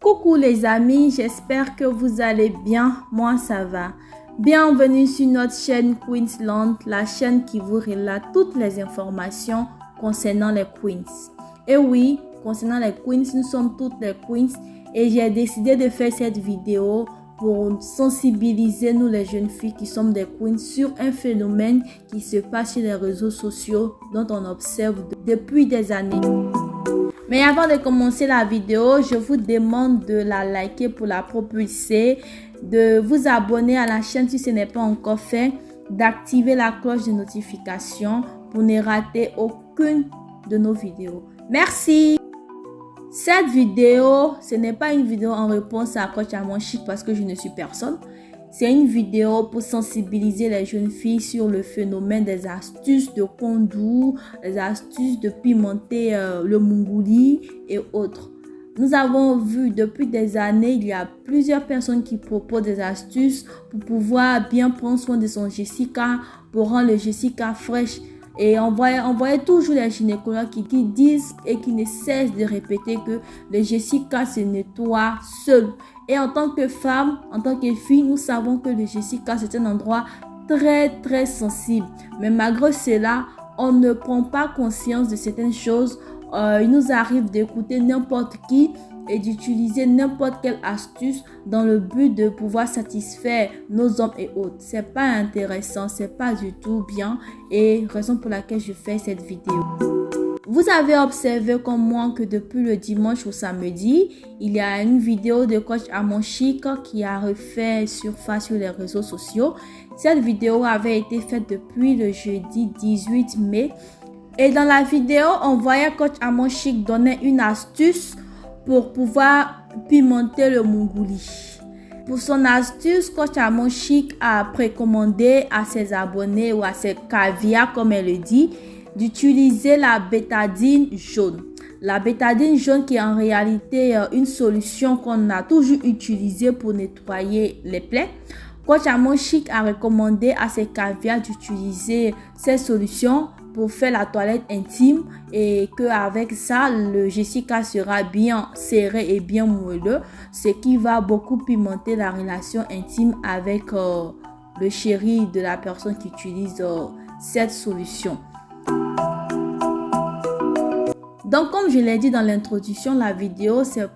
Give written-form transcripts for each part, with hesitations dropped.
Coucou les amis, j'espère que vous allez bien. Moi ça va. Bienvenue sur notre chaîne Queensland, la chaîne qui vous relate toutes les informations concernant les Queens. Et oui, concernant les Queens, nous sommes toutes les Queens et j'ai décidé de faire cette vidéo pour sensibiliser nous les jeunes filles qui sommes des Queens sur un phénomène qui se passe sur les réseaux sociaux dont on observe depuis des années. Mais avant de commencer la vidéo, je vous demande de la liker pour la propulser, de vous abonner à la chaîne si ce n'est pas encore fait, d'activer la cloche de notification pour ne rater aucune de nos vidéos. Merci! Cette vidéo, ce n'est pas une vidéo en réponse à Coach Amon Chic parce que je ne suis personne. C'est une vidéo pour sensibiliser les jeunes filles sur le phénomène des astuces de kondou, les astuces de pimenter le mungouli et autres. Nous avons vu depuis des années, il y a plusieurs personnes qui proposent des astuces pour pouvoir bien prendre soin de son Jessica, pour rendre le Jessica fraîche. Et on voyait toujours les gynécologues qui disent et qui ne cessent de répéter que le Jessica se nettoie seul. Et en tant que femme, en tant que fille, nous savons que le Jessica c'est un endroit très sensible. Mais malgré cela, on ne prend pas conscience de certaines choses. Il nous arrive d'écouter n'importe qui et d'utiliser n'importe quelle astuce dans le but de pouvoir satisfaire nos hommes et autres. C'est pas intéressant, c'est pas du tout bien et raison pour laquelle je fais cette vidéo. Vous avez observé comme moi que depuis le dimanche au samedi, il y a une vidéo de Coach Amon Chic qui a refait surface sur les réseaux sociaux. Cette vidéo avait été faite depuis le jeudi 18 mai. Et dans la vidéo, on voyait Coach Amon Chic donner une astuce pour pouvoir pimenter le mungouli. Pour son astuce, Coach Amon Chic a précommandé à ses abonnés ou à ses caviars, comme elle le dit, d'utiliser la bétadine jaune. La bétadine jaune qui est en réalité une solution qu'on a toujours utilisée pour nettoyer les plaies. Coach Amon Chic a recommandé à ses caviars d'utiliser ces solutions pour faire la toilette intime et qu'avec ça, le Jessica sera bien serré et bien moelleux, ce qui va beaucoup pimenter la relation intime avec le chéri de la personne qui utilise cette solution. Donc, comme je l'ai dit dans l'introduction, la vidéo, c'est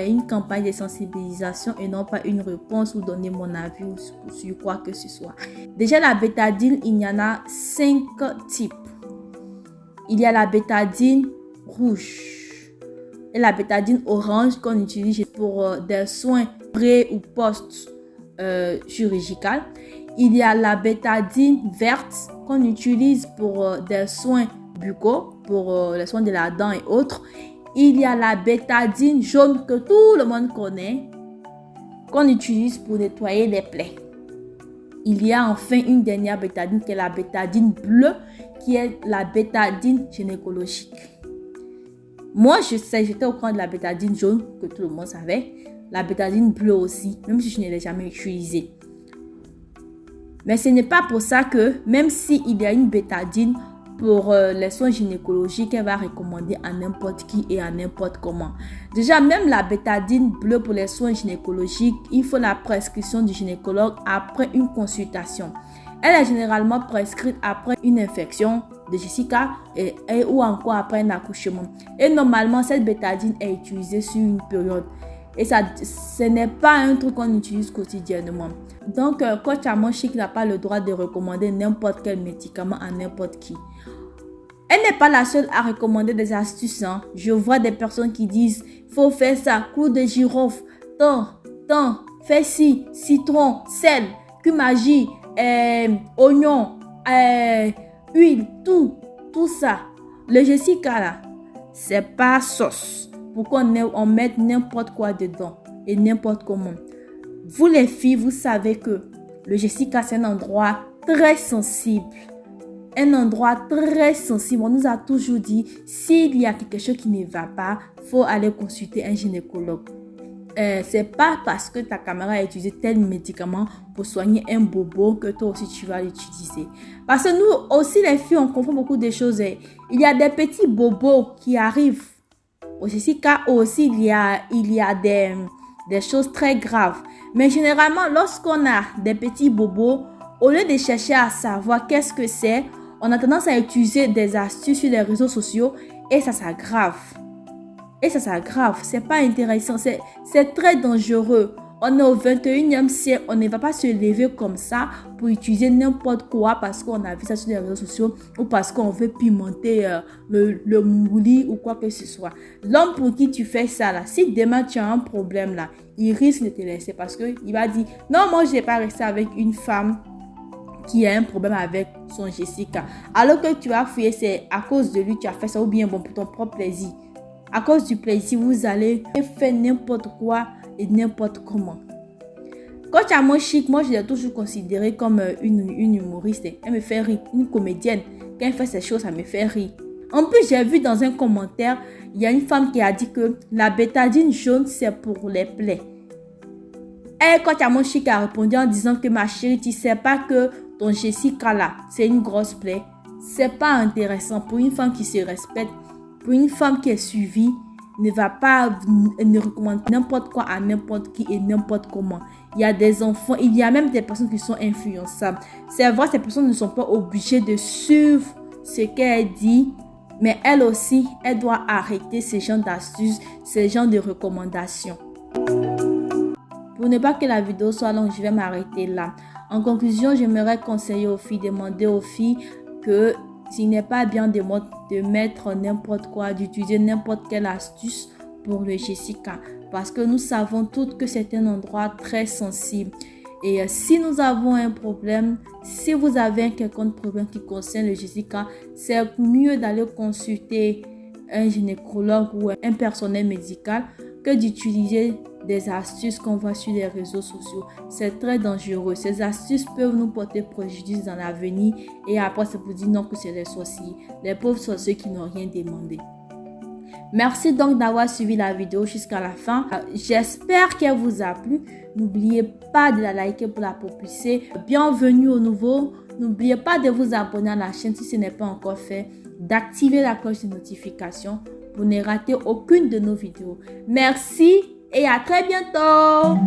une campagne de sensibilisation et non pas une réponse ou donner mon avis ou sur quoi que ce soit. Déjà, la bétadine, il y en a 5 types. Il y a la bétadine rouge et la bétadine orange qu'on utilise pour des soins pré- ou post-chirurgical. Il y a la bétadine verte qu'on utilise pour des soins buccaux, pour les soins de la dent et autres. Il y a la bétadine jaune que tout le monde connaît, qu'on utilise pour nettoyer les plaies. Il y a enfin une dernière bétadine qui est la bétadine bleue, qui est la bétadine gynécologique. Moi, j'étais au courant de la bétadine jaune, que tout le monde savait. La bétadine bleue aussi, même si je ne l'ai jamais utilisée. Mais ce n'est pas pour ça que, même s'il y a une bétadine pour les soins gynécologiques, elle va recommander à n'importe qui et à n'importe comment. Déjà, même la bétadine bleue pour les soins gynécologiques, il faut la prescription du gynécologue après une consultation. Elle est généralement prescrite après une infection de Jessica ou encore après un accouchement. Et normalement, cette bétadine est utilisée sur une période. Et ça, ce n'est pas un truc qu'on utilise quotidiennement. Donc, Coach Amon Chic n'a pas le droit de recommander n'importe quel médicament à n'importe qui. Elle n'est pas la seule à recommander des astuces. Je vois des personnes qui disent « faut faire ça, clou de girofle, thym, fais ci, citron, sel, cumagie, oignon, huile, tout ça. » Le Jessica là, c'est pas sauce pour qu'on mette n'importe quoi dedans et n'importe comment. Vous les filles, vous savez que le Jessica c'est un endroit très sensible. Un endroit très sensible. On nous a toujours dit, s'il y a quelque chose qui ne va pas, il faut aller consulter un gynécologue. C'est pas parce que ta caméra a utilisé tel médicament pour soigner un bobo que toi aussi tu vas l'utiliser. Parce que nous aussi les filles, on confond beaucoup de choses. Il y a des petits bobos qui arrivent Au Jessica aussi, il y a des choses très graves. Mais généralement, lorsqu'on a des petits bobos, au lieu de chercher à savoir qu'est-ce que c'est, on a tendance à utiliser des astuces sur les réseaux sociaux et ça s'aggrave. C'est pas intéressant, c'est très dangereux. On est au 21e siècle, on ne va pas se lever comme ça pour utiliser n'importe quoi parce qu'on a vu ça sur les réseaux sociaux ou parce qu'on veut pimenter le mouli ou quoi que ce soit. L'homme pour qui tu fais ça là, si demain tu as un problème là, il risque de te laisser parce qu'il va dire non, moi je n'ai pas resté avec une femme qui a un problème avec son Jessica. Alors que tu vas fouiller, c'est à cause de lui tu as fait ça ou bien bon pour ton propre plaisir. À cause du plaisir, vous allez faire n'importe quoi et n'importe comment. Coach Amo Chic, moi je l'ai toujours considérée comme une humoriste. Elle me fait rire, une comédienne. Quand elle fait ces choses, ça me fait rire. En plus, j'ai vu dans un commentaire, il y a une femme qui a dit que la bétadine jaune, c'est pour les plaies. Et Coach Amo Chic a répondu en disant que ma chérie, tu sais pas que ton Jessica là, c'est une grosse plaie. C'est pas intéressant pour une femme qui se respecte. Pour une femme qui est suivie, ne recommande n'importe quoi à n'importe qui et n'importe comment. Il y a des enfants, il y a même des personnes qui sont influençables. C'est vrai, ces personnes ne sont pas obligées de suivre ce qu'elle dit, mais elle aussi, elle doit arrêter ces genres d'astuces, ces genres de recommandations. Pour ne pas que la vidéo soit longue, je vais m'arrêter là. En conclusion, j'aimerais conseiller aux filles, demander aux filles que s'il n'est pas bien de mettre n'importe quoi, d'utiliser n'importe quelle astuce pour le Jessica. Parce que nous savons toutes que c'est un endroit très sensible. Et si nous avons un problème, si vous avez un quelconque problème qui concerne le Jessica, c'est mieux d'aller consulter un gynécologue ou un personnel médical que d'utiliser des astuces qu'on voit sur les réseaux sociaux. C'est très dangereux. Ces astuces peuvent nous porter préjudice dans l'avenir et après c'est pour dire non que c'est les sorciers. Les pauvres sorciers qui n'ont rien demandé. Merci donc d'avoir suivi la vidéo jusqu'à la fin. J'espère qu'elle vous a plu. N'oubliez pas de la liker pour la propulser. Bienvenue au nouveau. N'oubliez pas de vous abonner à la chaîne si ce n'est pas encore fait. D'activer la cloche de notification pour ne rater aucune de nos vidéos. Merci et à très bientôt.